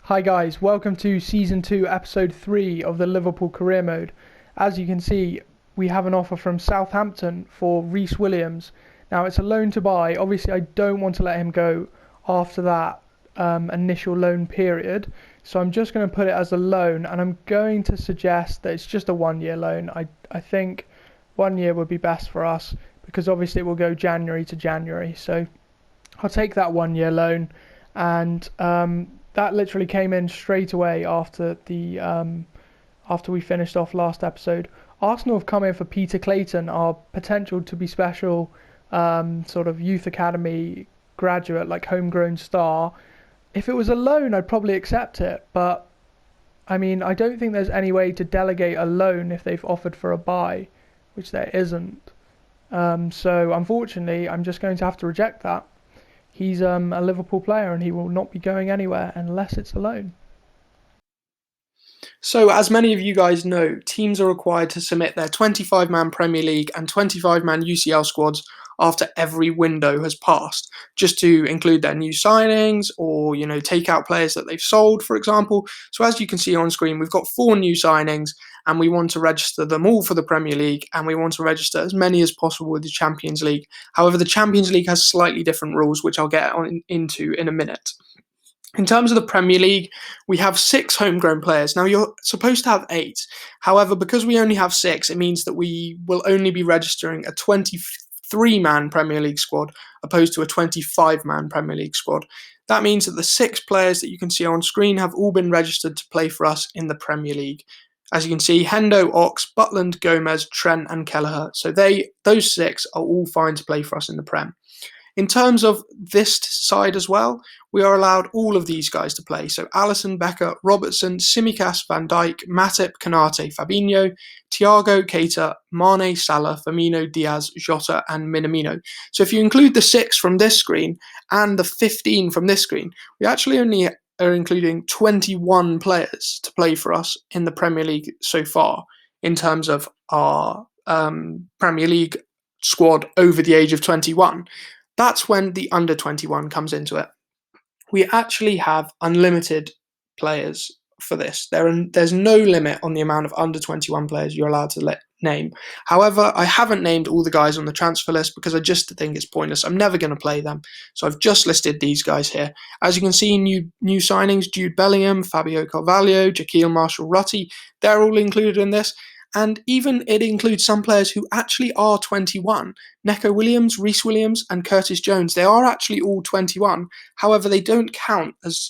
Hi guys, welcome to Season 2, Episode 3 of the Liverpool Career Mode. As you can see, we have an offer from Southampton for Reece Williams. Now it's a loan to buy. Obviously I don't want to let him go after that initial loan period. So I'm just going to put it as a loan, and I'm going to suggest that it's just a 1-year loan. I think 1 year would be best for us because obviously it will go January to January. So I'll take that 1-year loan, and that literally came in straight away after we finished off last episode. Arsenal have come in for Peter Clayton, our potential to be special sort of youth academy graduate, like homegrown star. If it was a loan, I'd probably accept it, but I mean, I don't think there's any way to delegate a loan if they've offered for a buy, which there isn't. So unfortunately, I'm just going to have to reject that. He's a Liverpool player and he will not be going anywhere unless it's a loan. So, as many of you guys know, teams are required to submit their 25-man Premier League and 25-man UCL squads after every window has passed, just to include their new signings or, take out players that they've sold, for example. So as you can see on screen, we've got 4 new signings and we want to register them all for the Premier League, and we want to register as many as possible with the Champions League. However, the Champions League has slightly different rules, which I'll get into in a minute. In terms of the Premier League, we have 6 homegrown players. Now, you're supposed to have 8. However, because we only have 6, it means that we will only be registering a 23-man Premier League squad opposed to a 25-man Premier League squad. That means that the 6 players that you can see on screen have all been registered to play for us in the Premier League. As you can see, Hendo, Ox, Butland, Gomez, Trent and Kelleher. So those 6 are all fine to play for us in the Prem. In terms of this side as well, we are allowed all of these guys to play. So Alisson, Becker, Robertson, Tsimikas, Van Dijk, Matip, Konate, Fabinho, Thiago, Keita, Mane, Salah, Firmino, Diaz, Jota and Minamino. So if you include the 6 from this screen and the 15 from this screen, we actually only are including 21 players to play for us in the Premier League so far in terms of our Premier League squad over the age of 21. That's when the under 21 comes into it. We actually have unlimited players for this. There's no limit on the amount of under 21 players you're allowed to name. However, I haven't named all the guys on the transfer list because I just think it's pointless. I'm never going to play them. So I've just listed these guys here. As you can see, new signings, Jude Bellingham, Fabio Carvalho, Jaquil Marshall-Rutty, they're all included in this. And even it includes some players who actually are 21. Neco Williams, Reece Williams and Curtis Jones, they are actually all 21. However, they don't count as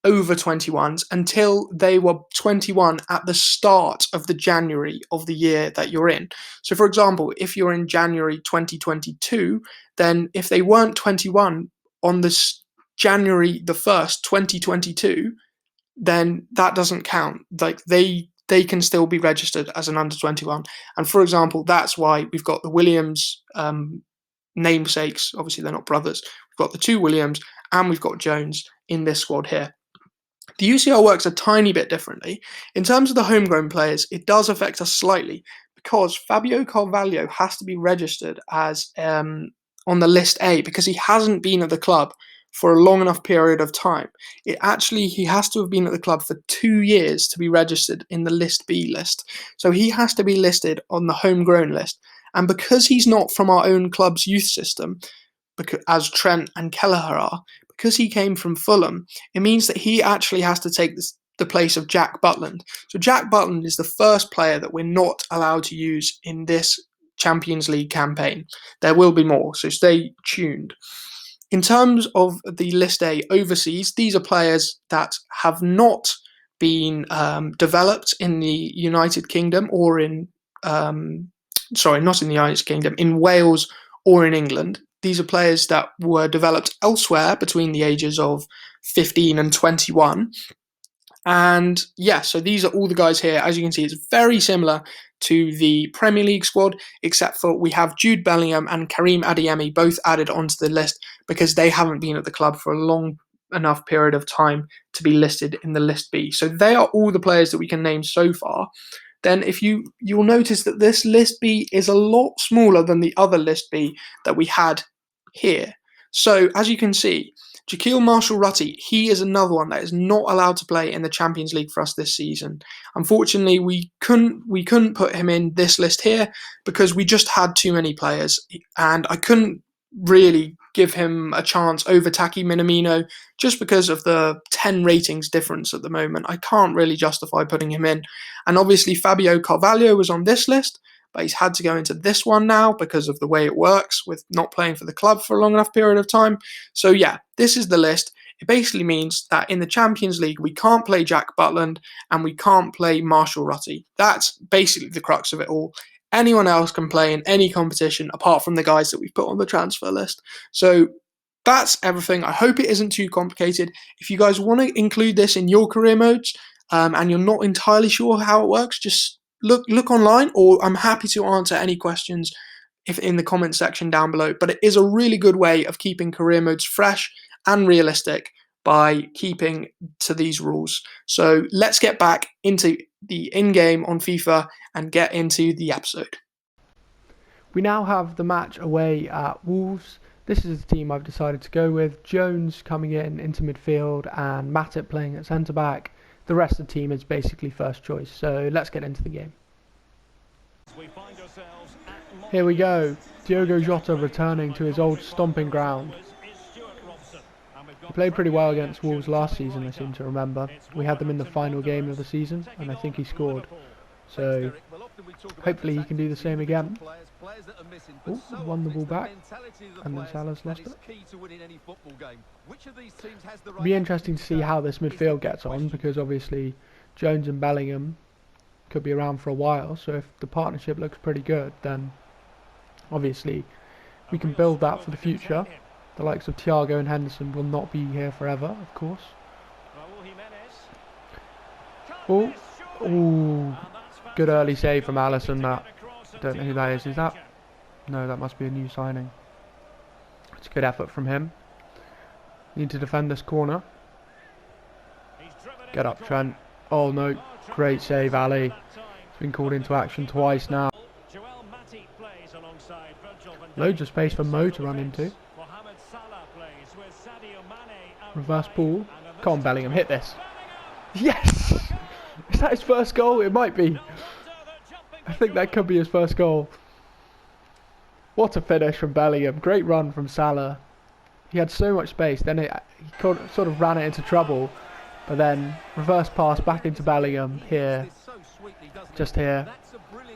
over 21s until they were 21 at the start of the January of the year that you're in. So for example, if you're in January 2022, then if they weren't 21 on this January the 1st, 2022, then that doesn't count. Like they can still be registered as an under 21. And for example, that's why we've got the Williams namesakes. Obviously, they're not brothers. We've got the 2 Williams and we've got Jones in this squad here. The UCL works a tiny bit differently. In terms of the homegrown players, it does affect us slightly because Fabio Carvalho has to be registered as on the list A because he hasn't been at the club for a long enough period of time. He has to have been at the club for 2 years to be registered in the list B list. So he has to be listed on the homegrown list. And because he's not from our own club's youth system, as Trent and Kelleher are, because he came from Fulham, it means that he actually has to take the place of Jack Butland. So Jack Butland is the first player that we're not allowed to use in this Champions League campaign. There will be more, so stay tuned. In terms of the list A overseas, these are players that have not been developed in the United Kingdom or not in the United Kingdom, in Wales or in England. These are players that were developed elsewhere between the ages of 15 and 21. And yeah, so these are all the guys here. As you can see, it's very similar to the Premier League squad, except for we have Jude Bellingham and Karim Adeyemi both added onto the list because they haven't been at the club for a long enough period of time to be listed in the list B. So they are all the players that we can name so far. Then if you'll notice that this list B is a lot smaller than the other list B that we had here. So as you can see, Jaquil Marshall-Rutty, he is another one that is not allowed to play in the Champions League for us this season. Unfortunately, we couldn't put him in this list here because we just had too many players, and I couldn't really give him a chance over Taki Minamino just because of the 10 ratings difference at the moment. I can't really justify putting him in. And obviously Fabio Carvalho was on this list, but he's had to go into this one now because of the way it works with not playing for the club for a long enough period of time. So yeah, this is the list. It basically means that in the Champions League, we can't play Jack Butland and we can't play Marshall-Rutty. That's basically the crux of it all. Anyone else can play in any competition apart from the guys that we've put on the transfer list. So that's everything. I hope it isn't too complicated. If you guys want to include this in your career modes and you're not entirely sure how it works, just look online, or I'm happy to answer any questions if in the comment section down below. But it is a really good way of keeping career modes fresh and realistic by keeping to these rules. So let's get back into the in-game on FIFA and get into the episode. We now have the match away at Wolves. This is the team I've decided to go with. Jones coming into midfield and Matip playing at centre-back. The rest of the team is basically first choice. So let's get into the game. Here we go. Diogo Jota returning to his old stomping ground. He played pretty well against Wolves last season, I seem to remember. We had them in the final game of the season, and I think he scored. So, hopefully he can do the same again. Ooh, won the ball back, and then Salah's lost it. It'll be interesting to see how this midfield gets on, because obviously Jones and Bellingham could be around for a while. So if the partnership looks pretty good, then obviously we can build that for the future. The likes of Thiago and Henderson will not be here forever, of course. Oh, ooh, good early save from Alisson. That, don't know who that is. Is that? No, that must be a new signing. It's a good effort from him. Need to defend this corner. Get up, Trent. Oh no, great save, Ali. He's been called into action twice now. Loads of space for Mo to run into. Reverse ball. Come on, Bellingham, hit this. Yes! Is that his first goal? It might be. I think that could be his first goal. What a finish from Bellingham. Great run from Salah. He had so much space. Then he sort of ran it into trouble. But then reverse pass back into Bellingham here. Just here.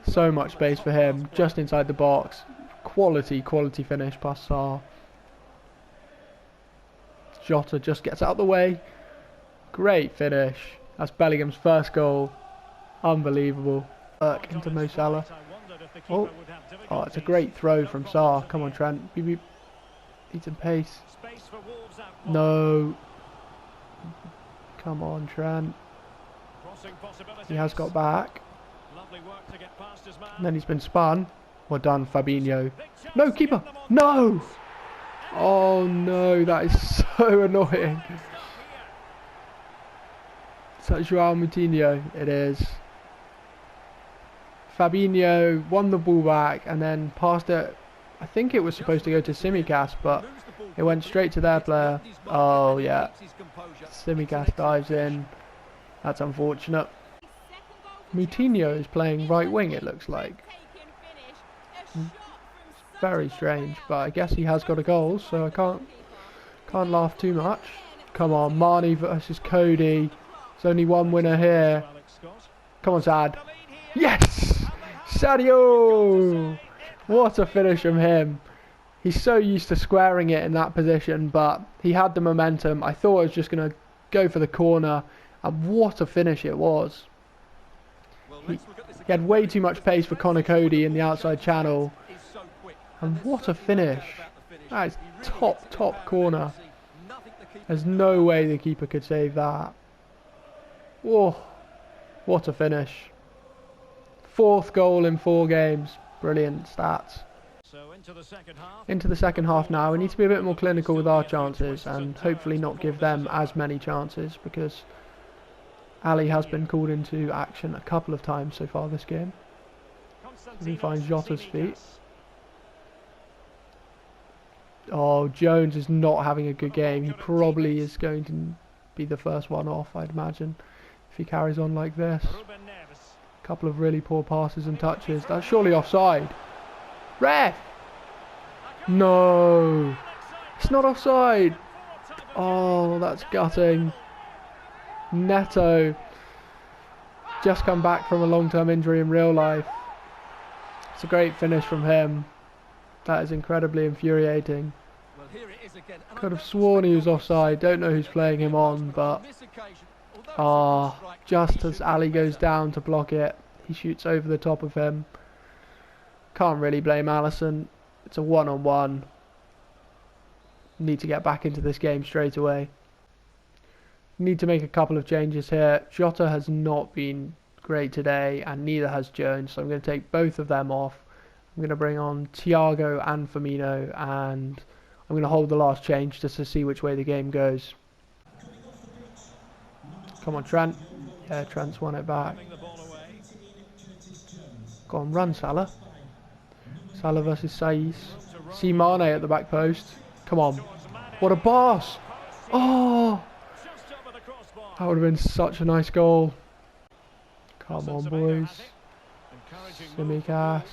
So much space for him. Just inside the box. Quality finish past Sarr. Jota just gets out of the way. Great finish. That's Bellingham's first goal. Unbelievable. Into Mo Salah. Oh, it's a great throw from Sarr. Come on, Trent. Beep, beep. Need some pace. No. Come on, Trent. He has got back. And then he's been spun. Well done, Fabinho. No, keeper. No. Oh no, that is so annoying. Is that Joao Moutinho? It is. Fabinho won the ball back and then passed it. I think it was supposed to go to Tsimikas, but it went straight to their player. Oh yeah. Tsimikas dives in. That's unfortunate. Moutinho is playing right wing, it looks like. Very strange, but I guess he has got a goal, so I can't laugh too much. Come on, Marnie versus Cody. There's only one winner here. Come on, Sad. Yes! Sadio! What a finish from him. He's so used to squaring it in that position, but he had the momentum. I thought I was just going to go for the corner, and what a finish it was. He had way too much pace for Connor Cody in the outside channel. And what a finish. That is top corner. There's no way the keeper could save that. Whoa. What a finish. 4th goal in 4 games. Brilliant stats. Into the second half now. We need to be a bit more clinical with our chances and hopefully not give them as many chances, because Ali has been called into action a couple of times so far this game. He finds Jota's feet. Oh, Jones is not having a good game. He probably is going to be the first one off, I'd imagine, if he carries on like this. A couple of really poor passes and touches. That's surely offside. Ref! No! It's not offside! Oh, that's gutting. Neto just come back from a long-term injury in real life. It's a great finish from him. That is incredibly infuriating. Could have sworn he was offside. Don't know who's playing him on, but just as Ali goes down to block it, he shoots over the top of him. Can't really blame Allison. It's a one-on-one. Need to get back into this game straight away. Need to make a couple of changes here. Jota has not been great today, and neither has Jones, so I'm going to take both of them off. I'm going to bring on Thiago and Firmino, and I'm going to hold the last change just to see which way the game goes. Come on, Trent. Yeah, Trent's won it back. Go on, run, Salah. Salah versus Saiz. See Mane at the back post. Come on. What a pass! Oh! That would have been such a nice goal. Come on, boys. Simicas.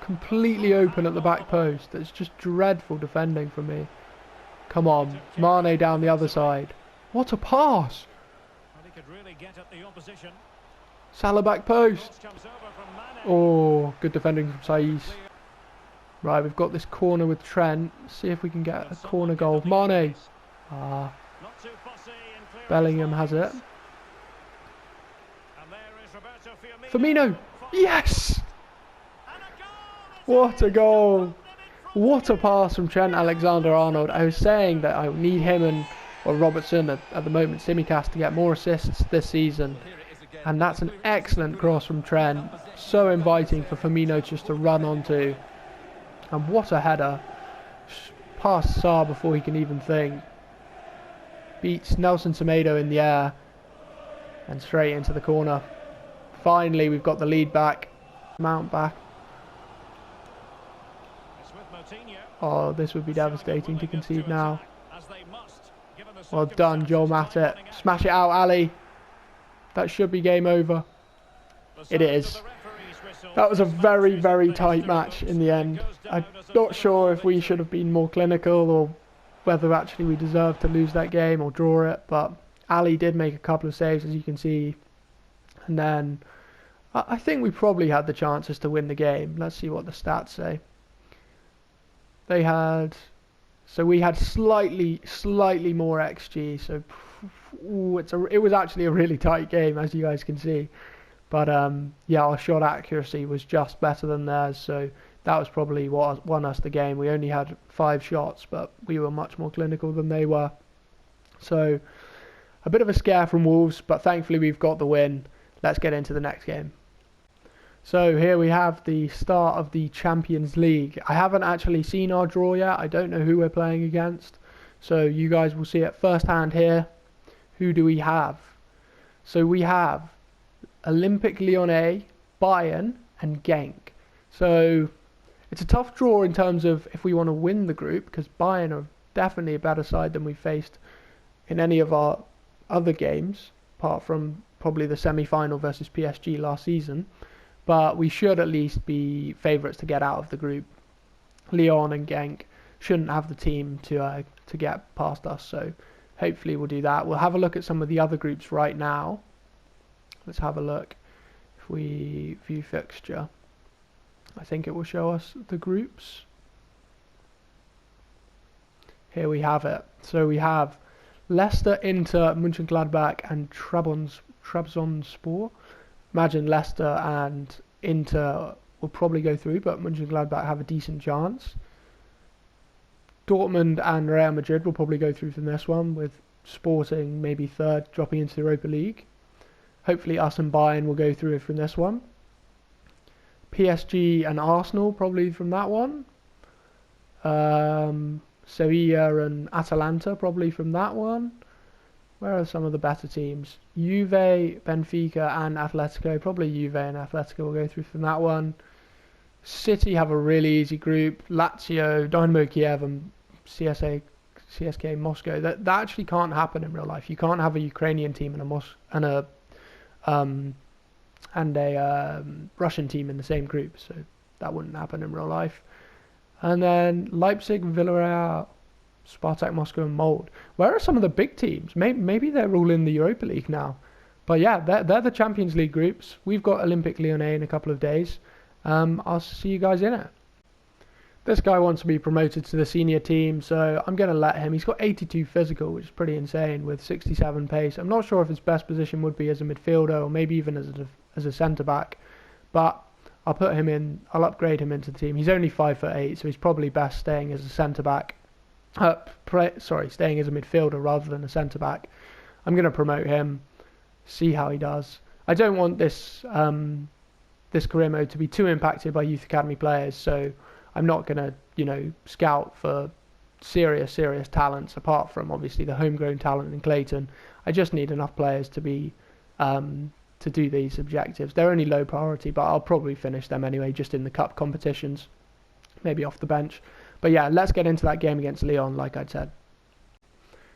Completely open at the back post. That's just dreadful defending from me. Come on. Mane down the other side. What a pass! Salah back post. Oh, good defending from Saiz. Right, we've got this corner with Trent. See if we can get a corner goal. Mane. Bellingham has it. Firmino. Yes! What a goal! What a pass from Trent Alexander-Arnold. I was saying that I need him or Robertson at the moment, Simicas, to get more assists this season. And that's an excellent cross from Trent. So inviting for Firmino just to run onto. And what a header. Past Sarr before he can even think. Beats Nelson Semedo in the air. And straight into the corner. Finally, we've got the lead back. Mount back. Oh, this would be devastating to concede now. Well done, Joel Matip. Smash it out, Ali. That should be game over. It is. That was a very, very tight match in the end. I'm not sure if we should have been more clinical or whether actually we deserved to lose that game or draw it. But Ali did make a couple of saves, as you can see. And then I think we probably had the chances to win the game. Let's see what the stats say. They had... So we had slightly more XG. So it was actually a really tight game, as you guys can see. But yeah, our shot accuracy was just better than theirs. So that was probably what won us the game. We only had 5 shots, but we were much more clinical than they were. So a bit of a scare from Wolves, but thankfully we've got the win. Let's get into the next game. So here we have the start of the Champions League. I haven't actually seen our draw yet. I don't know who we're playing against. So you guys will see it firsthand here. Who do we have? So we have Olympique Lyonnais, Bayern and Genk. So it's a tough draw in terms of if we want to win the group, because Bayern are definitely a better side than we faced in any of our other games, apart from probably the semi-final versus PSG last season. But we should at least be favourites to get out of the group. Lyon and Genk shouldn't have the team to get past us, so hopefully we'll do that. We'll have a look at some of the other groups right now. Let's have a look. If we view fixture, I think it will show us the groups. Here we have it. So we have Leicester, Inter, Mönchengladbach and Trabzonspor. Imagine Leicester and Inter will probably go through, but Mönchengladbach have a decent chance. Dortmund and Real Madrid will probably go through from this one, with Sporting maybe third, dropping into the Europa League. Hopefully us and Bayern will go through from this one. PSG and Arsenal probably from that one. Sevilla and Atalanta probably from that one. Where are some of the better teams? Juve, Benfica and Atletico. Probably Juve and Atletico will go through from that one. City have a really easy group. Lazio, Dynamo Kiev and CSKA Moscow. That actually can't happen in real life. You can't have a Ukrainian team and a Russian team in the same group. So that wouldn't happen in real life. And then Leipzig, Villarreal, Spartak Moscow and Mold. Where are some of the big teams? Maybe they're all in the Europa League now. But yeah, they're the Champions League groups. We've got Olympique Lyonnais in a couple of days. I'll see you guys in it. This guy wants to be promoted to the senior team, so I'm going to let him. He's got 82 physical, which is pretty insane, with 67 pace. I'm not sure if his best position would be as a midfielder or maybe even as a centre-back. But I'll put him in. I'll upgrade him into the team. He's only 5'8", so he's probably best staying as a centre-back. Staying as a midfielder rather than a centre-back. I'm going to promote him, see how he does. I don't want this career mode to be too impacted by youth academy players, so I'm not going to, scout for serious talents apart from obviously the homegrown talent in Clayton. I just need enough players to be to do these objectives. They're only low priority, but I'll probably finish them anyway, just in the cup competitions, maybe off the bench. But yeah, let's get into that game against Lyon, like I'd said.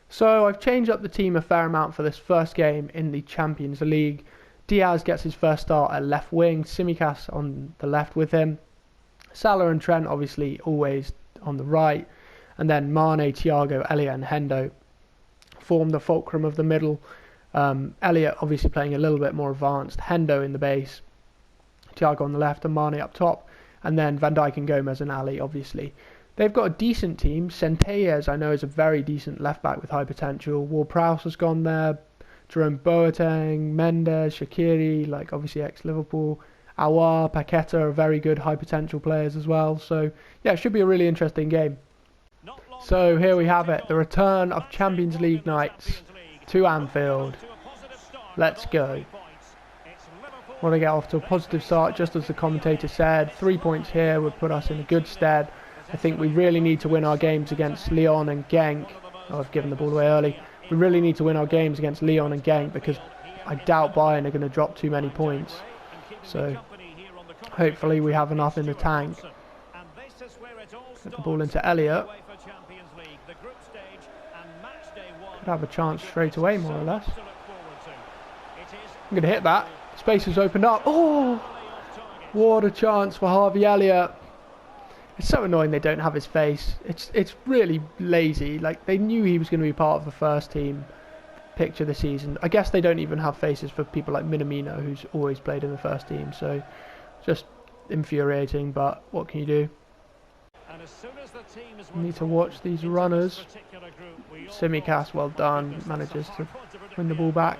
So I've changed up the team a fair amount for this first game in the Champions League. Diaz gets his first start at left wing, Tsimikas on the left with him. Salah and Trent obviously always on the right. And then Mane, Thiago, Elliott and Hendo form the fulcrum of the middle. Elliott obviously playing a little bit more advanced, Hendo in the base, Thiago on the left and Mane up top. And then Van Dijk and Gomez and Ali obviously. They've got a decent team. Centelles, I know, is a very decent left-back with high potential. Ward-Prowse has gone there. Jerome Boateng, Mendes, Shaqiri, obviously ex-Liverpool. Aouar, Paqueta are very good high-potential players as well. So, yeah, it should be a really interesting game. So, here we have it. The return of Champions League nights to Anfield. Let's go. Want to get off to a positive start, just as the commentator said. 3 points here would put us in a good stead. I think we really need to win our games against Lyon and Genk. Oh, I've given the ball away early. We really need to win our games against Lyon and Genk because I doubt Bayern are going to drop too many points. So hopefully we have enough in the tank. Get the ball into Elliott. Could have a chance straight away, more or less. I'm going to hit that. Space has opened up. Oh! What a chance for Harvey Elliott. It's so annoying they don't have his face. It's really lazy. They knew he was going to be part of the first team picture this season. I guess they don't even have faces for people like Minamino, who's always played in the first team. So just infuriating, but what can you do? You need to watch these runners. Tsimikas, well done, manages to win the ball back.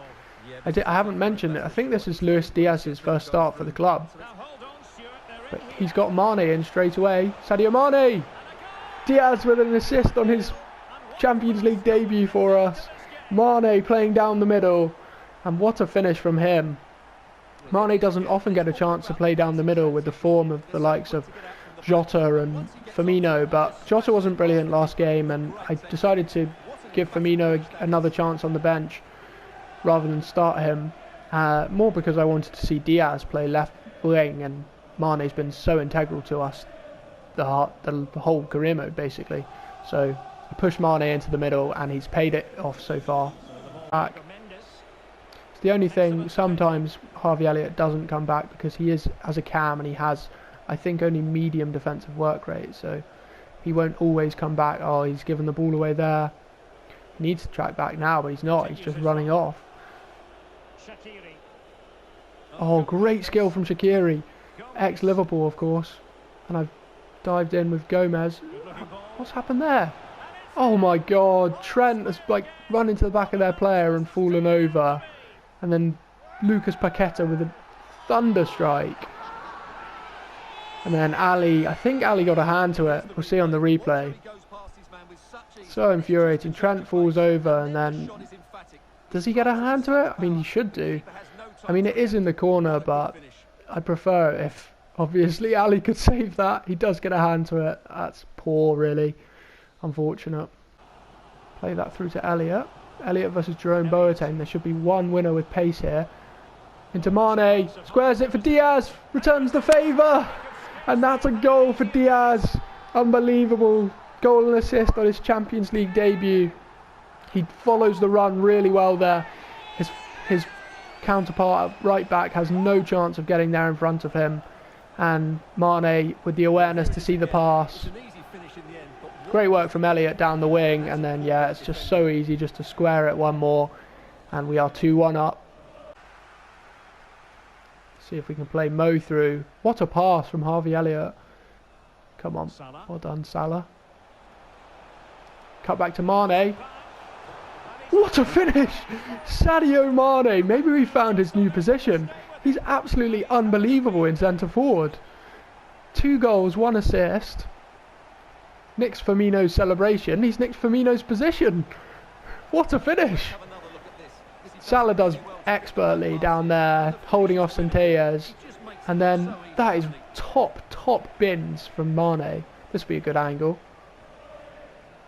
I haven't mentioned it. I think this is Luis Diaz's first start for the club. But he's got Mane in straight away. Sadio Mane! Diaz with an assist on his Champions League debut for us. Mane playing down the middle. And what a finish from him. Mane doesn't often get a chance to play down the middle with the form of the likes of Jota and Firmino. But Jota wasn't brilliant last game, and I decided to give Firmino another chance on the bench rather than start him. More because I wanted to see Diaz play left wing, and Mane's been so integral to us the whole career mode basically. So I pushed Mane into the middle and he's paid it off so far. Back. It's the only thing, sometimes Harvey Elliott doesn't come back because he is as a cam and he has, I think, only medium defensive work rate, so he won't always come back. Oh, he's given the ball away there. He needs to track back now, but he's not. He's just running off. Oh, great skill from Shaqiri. Ex-Liverpool, of course. And I've dived in with Gomez. What's happened there? Oh my god. Trent has run into the back of their player and fallen over. And then Lucas Paqueta with a thunder strike. And then Ali. I think Ali got a hand to it. We'll see on the replay. So infuriating. Trent falls over and then... Does he get a hand to it? I mean, he should do. I mean, it is in the corner, but I'd prefer if, obviously, Ali could save that. He does get a hand to it. That's poor, really. Unfortunate. Play that through to Elliott. Elliott versus Jerome Boateng. There should be one winner with pace here. Into Mane, squares it for Diaz, returns the favour, and that's a goal for Diaz. Unbelievable goal and assist on his Champions League debut. He follows the run really well there. His counterpart at right back has no chance of getting there in front of him, and Mane with the awareness to see the pass. Great work from Elliott down the wing, and then yeah, it's just so easy just to square it one more, and we are 2-1 up. See if we can play Mo through. What a pass from Harvey Elliott. Come on, well done Salah. Cut back to Mane. What a finish! Sadio Mane, maybe we found his new position. He's absolutely unbelievable in centre forward. 2 goals, 1 assist. Nicks Firmino's celebration. He's nicked Firmino's position. What a finish! Salah does expertly down there, holding off Centellas. And then that is top bins from Mane. This will be a good angle.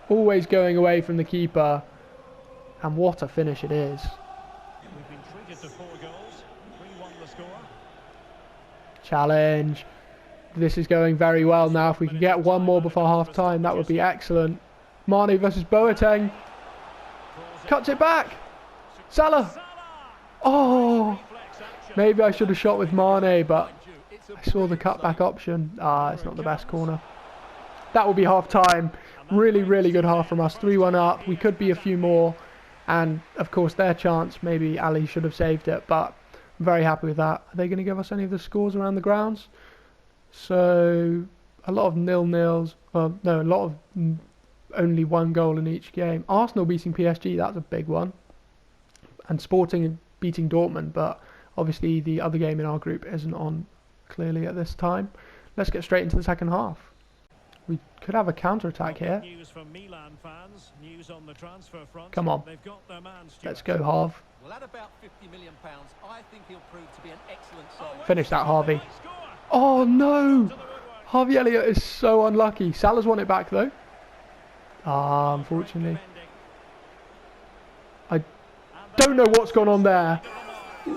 Always going away from the keeper. And what a finish it is. We've been treated to 4 goals. 3-1 the score. Challenge. This is going very well now. If we can get one more before half time, that would be excellent. Mane versus Boateng. Cuts it back. Salah. Oh. Maybe I should have shot with Mane, but I saw the cutback option. It's not the best corner. That will be half time. Really good half from us. 3-1 up. We could be a few more. And of course their chance, maybe Ali should have saved it, but I'm very happy with that. Are they going to give us any of the scores around the grounds? So a lot of 0-0s. Well, no, a lot of only 1 goal in each game. Arsenal beating PSG, that's a big one. And Sporting beating Dortmund, but obviously the other game in our group isn't on clearly at this time. Let's get straight into the second half. We could have a counter-attack here. News from Milan fans. News on the transfer front. Come on. They've got their man, Let's go, Harv. Well, at about £50 million, I think he'll prove to be an excellent signing. Finish that, Harvey. Oh no! Harvey Elliott is so unlucky. Salah's won it back though. Unfortunately. I don't know what's gone on there.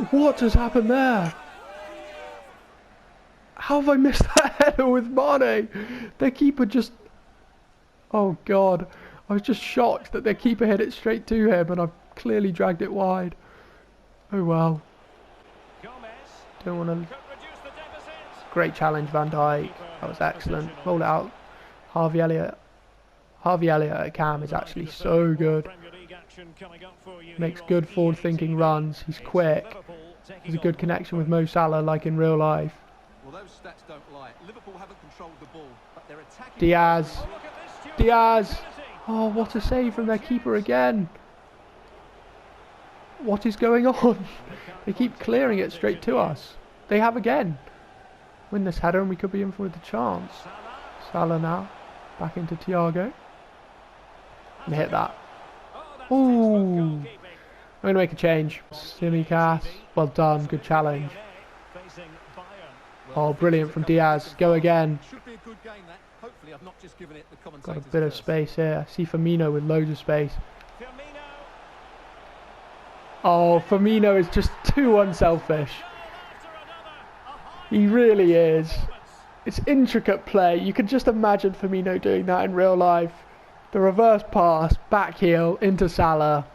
What has happened there? How have I missed that header with Mane? Their keeper just... Oh God. I was just shocked that their keeper hit it straight to him, and I've clearly dragged it wide. Oh well. Don't want to... Great challenge, Van Dijk. That was excellent. Roll it out. Harvey Elliott. Harvey Elliott at Cam is actually so good. Makes good forward-thinking runs. He's quick. He's a good connection with Mo Salah, like in real life. Well, those stats don't lie. Liverpool haven't controlled the ball, but they're attacking. Diaz. Diaz. Oh, what a save from their keeper again. What is going on? They keep clearing it straight to us. They have again. Win this header and we could be in for the chance. Salah now. Back into Thiago. And hit that. Ooh. I'm going to make a change. Simicas. Well done. Good challenge. Oh, brilliant from Diaz. Go again. Got a bit of space here. I see Firmino with loads of space. Oh, Firmino is just too unselfish. He really is. It's intricate play. You can just imagine Firmino doing that in real life. The reverse pass, back heel, into Salah.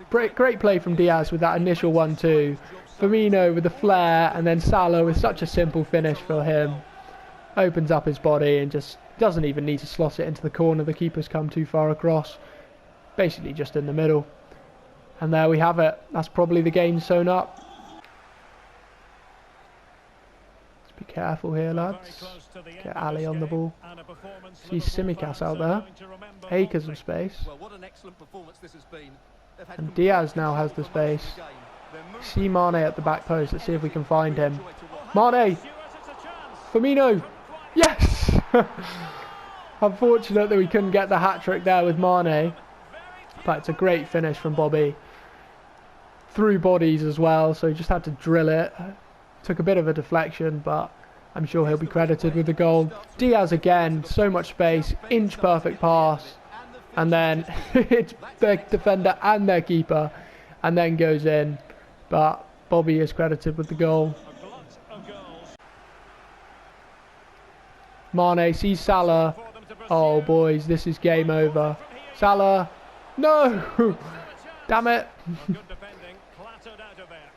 Great play from Diaz with that initial 1-2. Firmino with the flair, and then Salah with such a simple finish for him. Opens up his body and just doesn't even need to slot it into the corner. The keeper's come too far across. Basically just in the middle. And there we have it. That's probably the game sewn up. Let's be careful here, lads. Get Ali on the ball. See Simicas out there. Acres of space. And Diaz now has the space. See Mane at the back post. Let's see if we can find him. Mane! Firmino! Yes! Unfortunate that we couldn't get the hat-trick there with Mane. But it's a great finish from Bobby. Through bodies as well, so he just had to drill it. Took a bit of a deflection, but I'm sure he'll be credited with the goal. Diaz again, so much space, inch perfect pass. and then it's their defender and their keeper, and then goes in. But Bobby is credited with the goal. Mane sees Salah. Oh boys, this is game over. Salah, no! Damn it! Good defending, clattered out of there.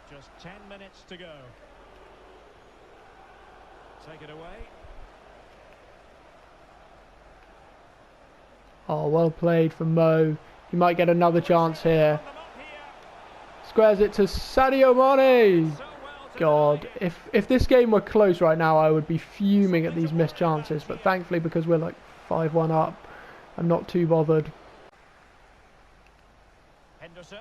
Just 10 minutes to go. Take it away. Oh, well played from Mo. He might get another chance here. Squares it to Sadio Mane. God, if this game were close right now, I would be fuming at these missed chances. But thankfully, because we're like 5-1 up, I'm not too bothered. Henderson.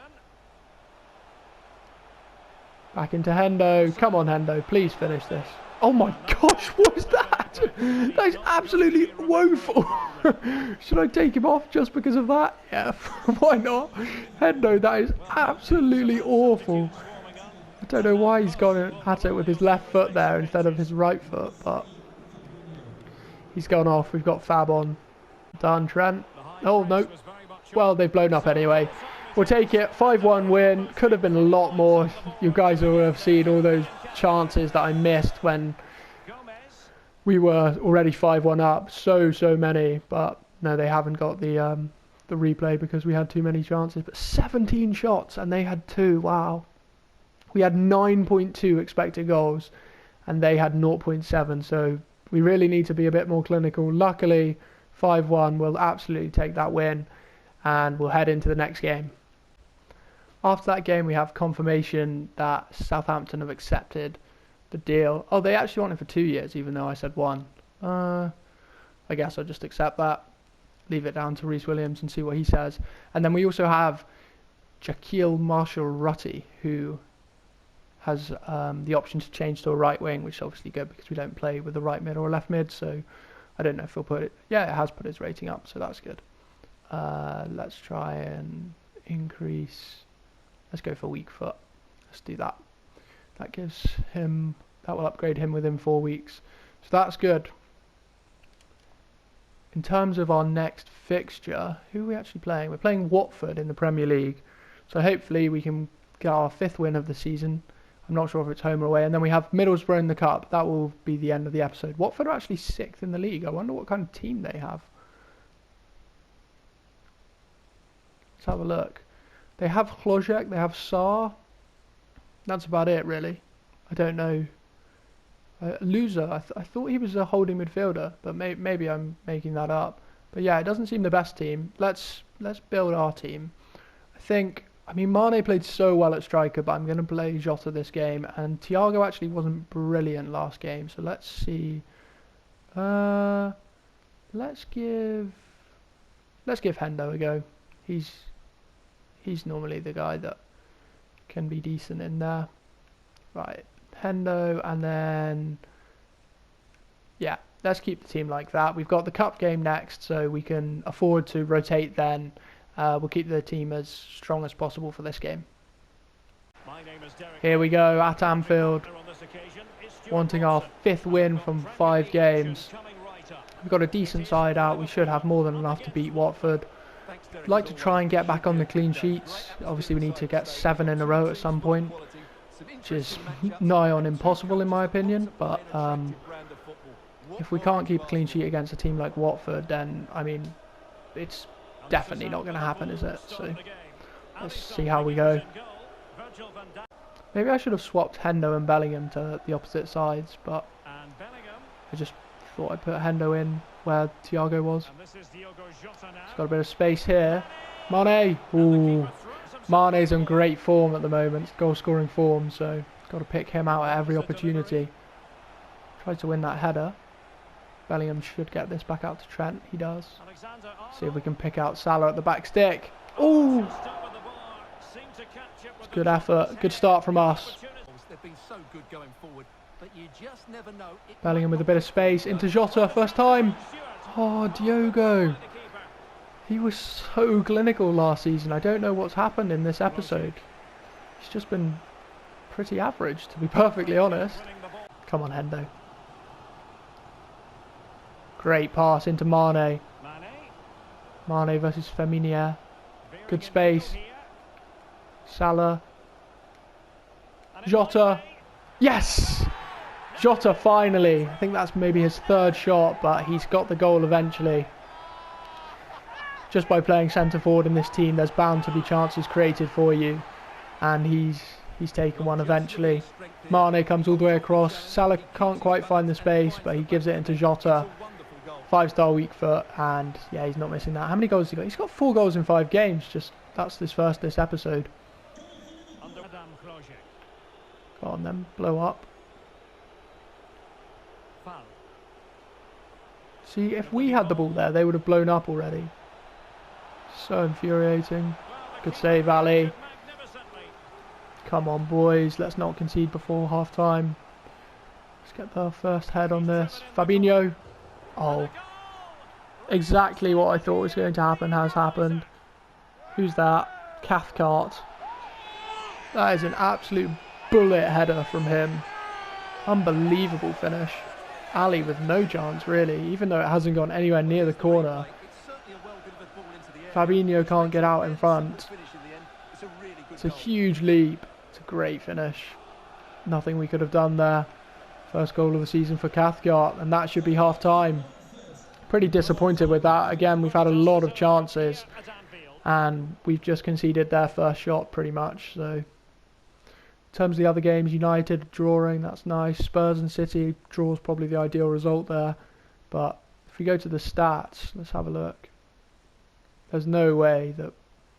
Back into Hendo. Come on, Hendo. Please finish this. Oh my gosh, what is that? That is absolutely woeful. Should I take him off just because of that? Yeah, why not? Hendo, that is absolutely awful. I don't know why he's gone at it with his left foot there instead of his right foot, but he's gone off. We've got Fab on. Done, Trent. Oh, no. Well, they've blown up anyway. We'll take it. 5-1 win. Could have been a lot more. You guys will have seen all those chances that I missed when we were already 5-1 up. So many. But no, they haven't got the replay because we had too many chances. But 17 shots and they had 2. Wow. We had 9.2 expected goals and they had 0.7. So we really need to be a bit more clinical. Luckily, 5-1 will absolutely take that win and we'll head into the next game. After that game, we have confirmation that Southampton have accepted the deal. Oh, they actually want it for 2 years, even though I said 1. I guess I'll just accept that. Leave it down to Rhys Williams and see what he says. And then we also have Jaquil Marshall-Rutty, who has the option to change to a right wing, which is obviously good because we don't play with a right mid or a left mid. So I don't know if he'll put it. Yeah, it has put his rating up, so that's good. Let's try and increase. Let's go for weak foot. Let's do that. That gives him. That will upgrade him within 4 weeks. So that's good. In terms of our next fixture, who are we actually playing? We're playing Watford in the Premier League. So hopefully we can get our 5th win of the season. I'm not sure if it's home or away. And then we have Middlesbrough in the Cup. That will be the end of the episode. Watford are actually 6th in the league. I wonder what kind of team they have. Let's have a look. They have Hlojek, they have Saar. That's about it, really. I don't know. Loser, I thought he was a holding midfielder, but maybe I'm making that up. But yeah, it doesn't seem the best team. Let's build our team. I mean, Mane played so well at striker, but I'm going to play Jota this game. And Thiago actually wasn't brilliant last game, so let's see. Let's give Hendo a go. He's normally the guy that can be decent in there. Right, Hendo, and then yeah, let's keep the team like that. We've got the cup game next, so we can afford to rotate then. We'll keep the team as strong as possible for this game. Here we go at Anfield, wanting our 5th win from 5 games. We've got a decent side out. We should have more than enough to beat Watford. I'd like to try and get back on the clean sheets. Obviously we need to get 7 in a row at some point, which is nigh on impossible in my opinion, but if we can't keep a clean sheet against a team like Watford, then I mean it's definitely not going to happen, is it? So let's see how we go. Maybe I should have swapped Hendo and Bellingham to the opposite sides, but I just thought I'd put Hendo in where Thiago was. He's got a bit of space here. Mane! Ooh. Mane's in great form at the moment, goal scoring form, so got to pick him out at every opportunity. Tried to win that header. Bellingham should get this back out to Trent. He does. See if we can pick out Salah at the back stick. Ooh! It's good effort. Good start from us. Bellingham with a bit of space into Jota, first time. Oh, Diogo. He was so clinical last season. I don't know what's happened in this episode. He's just been pretty average, to be perfectly honest. Come on, Hendo. Great pass into Mane. Mane. Mane versus Firmino. Veering Good in space. here. Salah. And it's Jota. away. Yes! Jota finally. I think that's maybe his third shot, but he's got the goal eventually. Just by playing centre forward in this team, there's bound to be chances created for you. And he's taken one eventually. Mane comes all the way across. Salah can't quite find the space, but he gives it into Jota. 5-star weak foot, and yeah, he's not missing that. How many goals has he got? He's got 4 goals in 5 games. That's his first this episode. Under Adam Krojek. Go on then, blow up. Foul. See, if we had the ball there, they would have blown up already. So infuriating. Good save, Ali. Magnificently. Come on, boys. Let's not concede before half time. Let's get the first head on this. Fabinho. Oh, exactly what I thought was going to happen has happened. Who's that? Cathcart. That is an absolute bullet header from him. Unbelievable finish. Ali with no chance, really, even though it hasn't gone anywhere near the corner. Fabinho can't get out in front. It's a huge leap. It's a great finish. Nothing we could have done there. First goal of the season for Cathcart, and that should be half time. Pretty disappointed with that. Again, we've had a lot of chances, and we've just conceded their first shot pretty much. So, in terms of the other games, United drawing, that's nice. Spurs and City, draw's probably the ideal result there. But if we go to the stats, let's have a look. There's no way that,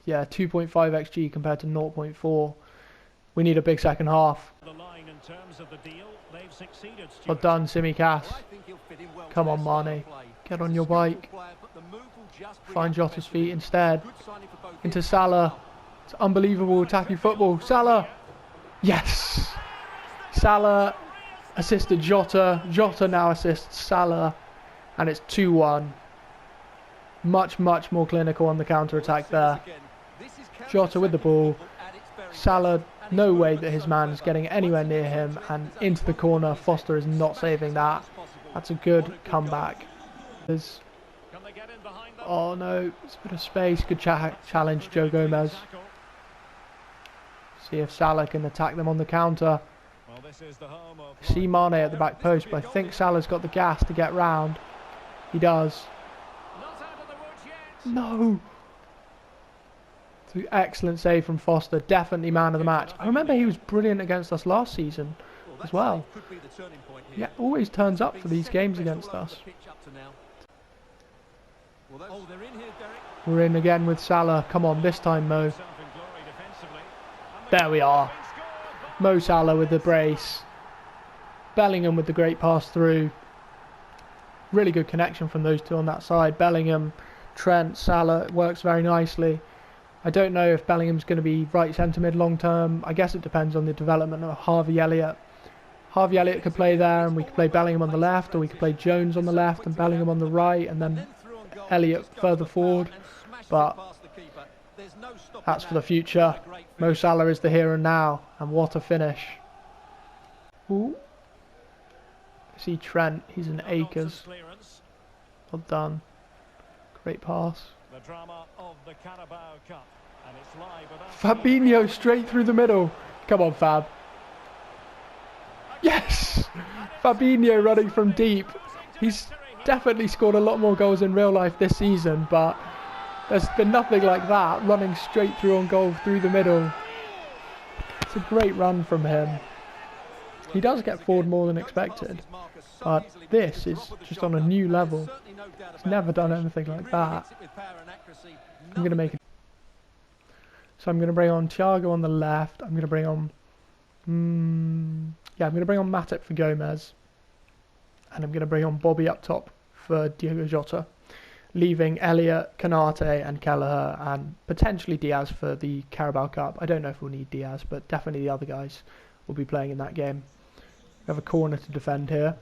yeah, 2.5 XG compared to 0.4. We need a big second half. The line in terms of the deal, they've succeeded. Well done, Simicast. Come on, Mane. Get on your bike. Find Jota's feet instead. Into Salah. It's unbelievable attacking football. Salah. Yes. Salah assisted Jota. Jota now assists Salah. And it's 2-1. Much, much more clinical on the counter-attack there. Jota with the ball. Salah, no way that his man is getting anywhere near him, and into the corner. Foster is not saving that. That's a good comeback. Oh no, it's a bit of space. Good challenge, Joe Gomez. See if Salah can attack them on the counter. See Mane at the back post, but I think Salah's got the gas to get round. He does. No! It's an excellent save from Foster. Definitely man of the match. I remember he was brilliant against us last season as well. Yeah, always turns up for these games against us. We're in again with Salah. Come on, this time Mo. There we are. Mo Salah with the brace. Bellingham with the great pass through. Really good connection from those two on that side. Bellingham, Trent, Salah, it works very nicely. I don't know if Bellingham's going to be right centre mid long term. I guess it depends on the development of Harvey Elliott. Harvey Elliott could play there, and we could play Bellingham on the left, or we could play Jones on the left and Bellingham on the right, and then Elliott further forward. But that's for the future. Mo Salah is the here and now, and what a finish. Ooh. See Trent, he's in acres. Well done. Great pass. The drama of the Carabao Cup, and it's live without Fabinho straight through the middle. Come on, Fab. Yes! Fabinho running from deep. He's definitely scored a lot more goals in real life this season, but there's been nothing like that, running straight through on goal through the middle. It's a great run from him. He does get forward more than expected, but this is just on a new level. He's never done anything like that. I'm going to make it. So I'm going to bring on Thiago on the left. I'm going to bring on... I'm going to bring on Matip for Gomez. And I'm going to bring on Bobby up top for Diogo Jota. Leaving Elliott, Canate and Kelleher, and potentially Diaz for the Carabao Cup. I don't know if we'll need Diaz, but definitely the other guys will be playing in that game. We have a corner to defend here.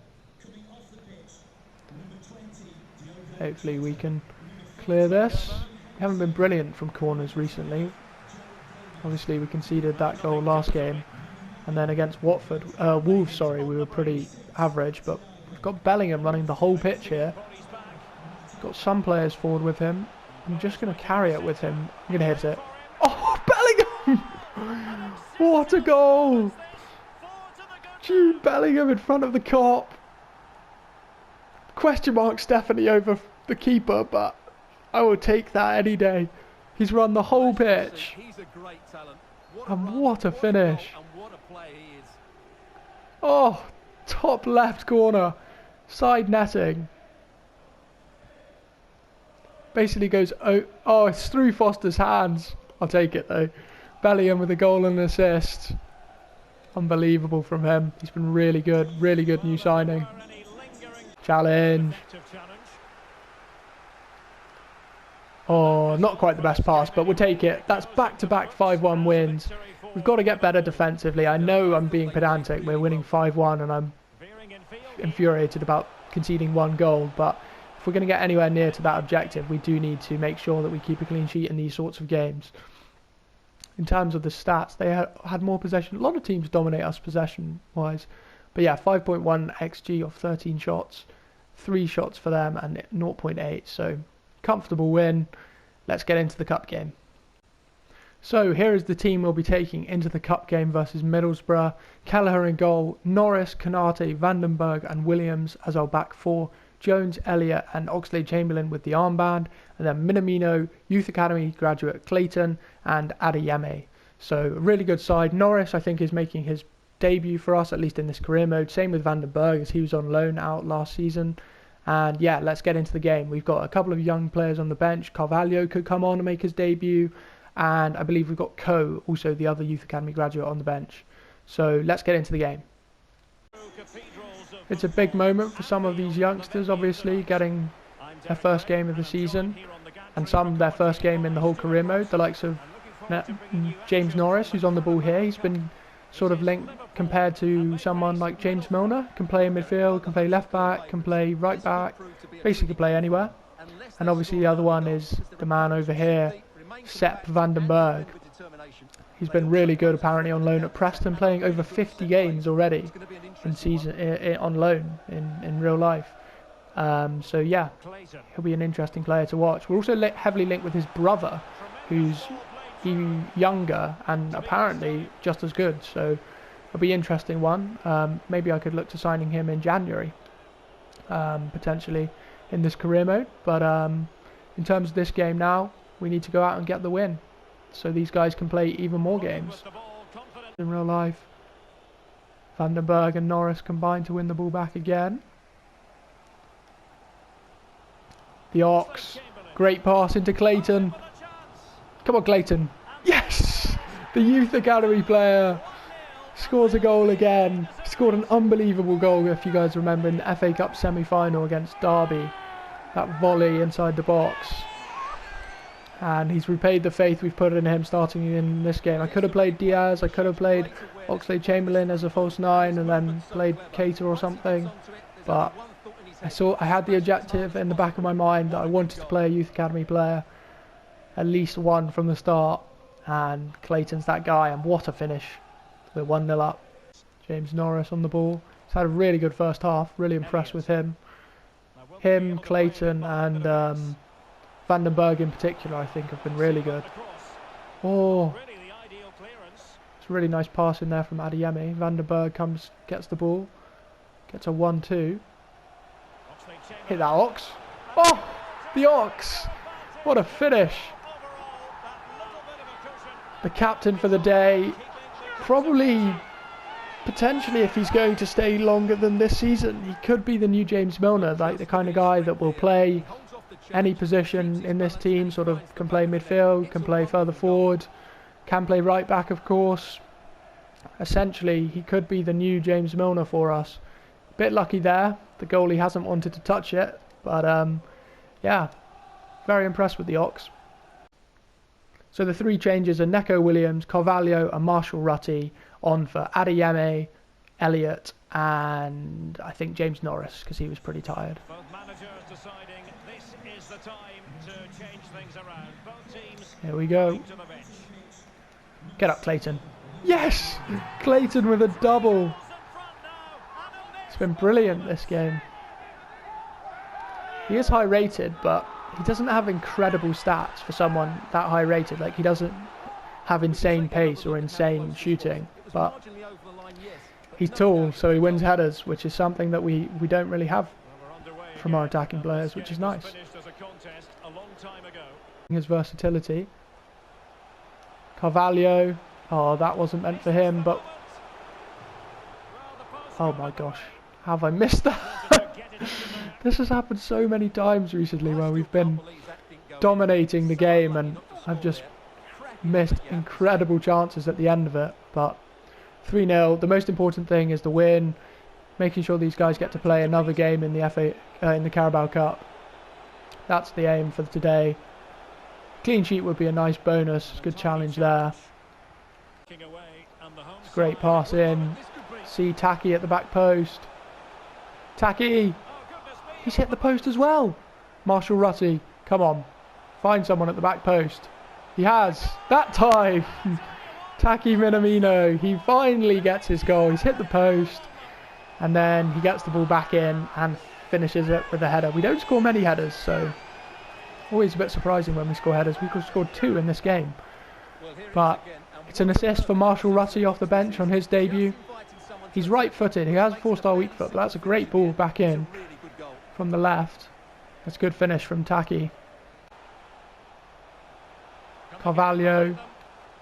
Hopefully we can clear this. We haven't been brilliant from corners recently. Obviously we conceded that goal last game, and then against Wolves, we were pretty average, but we've got Bellingham running the whole pitch here. got some players forward with him. I'm just going to carry it with him. I'm going to hit it. Oh, Bellingham! What a goal! Jude Bellingham in front of the Kop. Question mark Stephanie over the keeper, but I will take that any day. He's run the whole pitch. And what a finish. Oh, top left corner. Side netting. Basically goes, oh, it's through Foster's hands. I'll take it though. Bellingham with a goal and an assist. Unbelievable from him. He's been really good new signing. Challenge. Oh, not quite the best pass, but we'll take it. That's back-to-back 5-1 wins. We've got to get better defensively. I know I'm being pedantic. We're winning 5-1 and I'm infuriated about conceding 1 goal, but if we're going to get anywhere near to that objective, we do need to make sure that we keep a clean sheet in these sorts of games. In terms of the stats, they had more possession. A lot of teams dominate us possession-wise. But yeah, 5.1 XG off 13 shots. 3 shots for them and 0.8. So, comfortable win. Let's get into the cup game. So, here is the team we'll be taking into the cup game versus Middlesbrough. Kelleher in goal. Norris, Konate, Vandenberg and Williams as our back 4. Jones, Elliott and Oxlade-Chamberlain with the armband, and then Minamino, Youth Academy graduate Clayton and Adeyemi. So a really good side. Norris I think is making his debut for us, at least in this career mode. Same with Vandenberg as he was on loan out last season. And yeah, let's get into the game. We've got a couple of young players on the bench. Carvalho could come on and make his debut, and I believe we've got Coe, also the other Youth Academy graduate, on the bench. So let's get into the game. It's a big moment for some of these youngsters, obviously, getting their first game of the season, and some their first game in the whole career mode. The likes of James Norris, who's on the ball here. He's been sort of linked compared to someone like James Milner. Can play in midfield, can play left back, can play right back, basically play anywhere. And obviously the other one is the man over here, Sepp Vandenberg. He's been really good apparently on loan at Preston, playing over 50 games already in season on loan in real life. So yeah, he'll be an interesting player to watch. We're also heavily linked with his brother, who's younger and apparently just as good. So it'll be an interesting one. Maybe I could look to signing him in January, potentially in this career mode. But in terms of this game now, we need to go out and get the win, so these guys can play even more games in real life. Vandenberg and Norris combine to win the ball back again. The Ox, great pass into Clayton. Come on, Clayton. Yes! The Youth Academy player scores a goal again. Scored an unbelievable goal, if you guys remember, in the FA Cup semi-final against Derby. That volley inside the box. And he's repaid the faith we've put in him starting in this game. I could have played Diaz, I could have played Oxlade-Chamberlain as a false 9 and then played Keita or something. But I had the objective in the back of my mind that I wanted to play a Youth Academy player. At least one from the start. And Clayton's that guy, and what a finish. We're 1-0 up. James Norris on the ball. He's had a really good first half, really impressed with him. Him, Clayton and Vandenberg in particular, I think, have been really good. Oh, it's a really nice pass in there from Adeyemi. Vandenberg gets the ball, gets a 1-2. Hit that Ox. Oh, the Ox. What a finish. The captain for the day. Probably, potentially, if he's going to stay longer than this season, he could be the new James Milner, like the kind of guy that will play any position in this team, sort of can play midfield, can play further forward, can play right back, of course. Essentially, he could be the new James Milner for us. Bit lucky there. The goalie hasn't wanted to touch it, but yeah, very impressed with the Ox. So the 3 changes are Neco Williams, Carvalho and Marshall Rutty on for Adeyemi, Elliott and I think James Norris, because he was pretty tired. Both managers deciding this is the time to change things around. Both teams. Here we go. Get up, Clayton. Yes! Clayton with a double. It's been brilliant, this game. He is high rated, but he doesn't have incredible stats for someone that high rated. Like, he doesn't have insane pace or insane shooting, but he's tall, so he wins headers, which is something that we don't really have from our attacking players, which is nice. His versatility. Carvalho, oh, that wasn't meant for him, but oh my gosh, have I missed that? This has happened so many times recently where we've been dominating the game and I've just missed incredible chances at the end of it. But 3-0, the most important thing is the win, making sure these guys get to play another game in the in the Carabao Cup. That's the aim for today. Clean sheet would be a nice bonus, good challenge there. Great pass in. See Taki at the back post. Taki! He's hit the post as well. Marshall Rutty, come on. Find someone at the back post. He has. That time! Taki Minamino, he finally gets his goal. He's hit the post. And then he gets the ball back in and finishes it with a header. We don't score many headers, so always a bit surprising when we score headers. We could have scored 2 in this game. But it's an assist for Marshall Rutty off the bench on his debut. He's right-footed. He has a 4-star weak foot, but that's a great ball back in from the left. That's a good finish from Taki. Carvalho.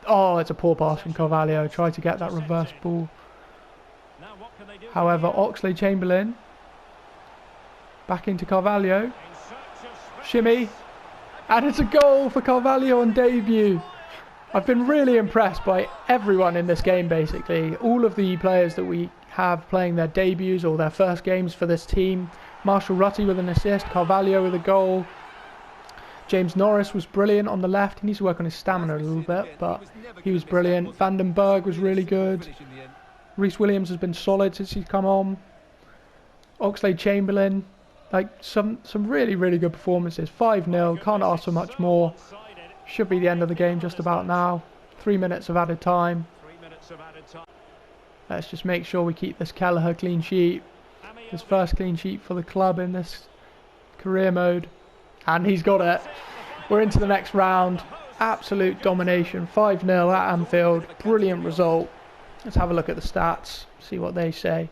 Oh, it's a poor pass from Carvalho. Tried to get that reverse ball. However, Oxlade-Chamberlain. Back into Carvalho. Shimmy. And it's a goal for Carvalho on debut. I've been really impressed by everyone in this game, basically. All of the players that we have playing their debuts or their first games for this team. Marshall Rutty with an assist. Carvalho with a goal. James Norris was brilliant on the left. He needs to work on his stamina a little bit, but he was brilliant. Vandenberg was really good. Reece Williams has been solid since he's come on. Oxlade-Chamberlain. Like, some really, really good performances. 5-0. Can't ask for much more. Should be the end of the game just about now. 3 minutes of added time. Let's just make sure we keep this Kelleher clean sheet. His first clean sheet for the club in this career mode. And he's got it. We're into the next round. Absolute domination. 5-0 at Anfield. Brilliant result. Let's have a look at the stats. See what they say.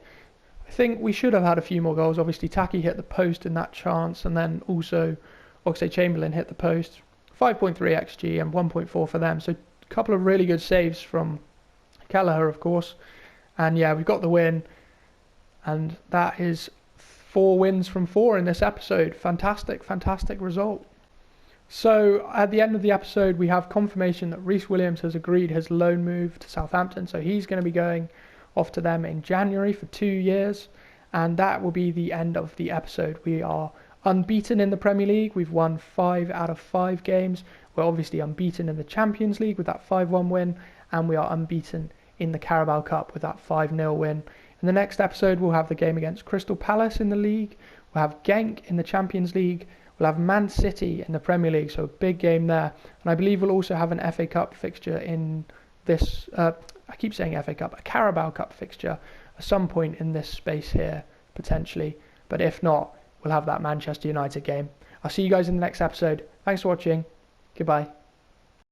I think we should have had a few more goals. Obviously, Taki hit the post in that chance. And then also Oxlade-Chamberlain hit the post. 5.3 XG and 1.4 for them. So a couple of really good saves from Kelleher, of course. And yeah, we've got the win. And that is 4 wins from 4 in this episode. Fantastic, fantastic result. So at the end of the episode, we have confirmation that Reece Williams has agreed his loan move to Southampton. So he's going to be going off to them in January for 2 years. And that will be the end of the episode. We are unbeaten in the Premier League. We've won 5 out of 5 games. We're obviously unbeaten in the Champions League with that 5-1 win. And we are unbeaten in the Carabao Cup with that 5-0 win. In the next episode, we'll have the game against Crystal Palace in the league. We'll have Genk in the Champions League. We'll have Man City in the Premier League, so a big game there. And I believe we'll also have an FA Cup fixture in this, I keep saying FA Cup, a Carabao Cup fixture at some point in this space here, potentially. But if not, we'll have that Manchester United game. I'll see you guys in the next episode. Thanks for watching. Goodbye.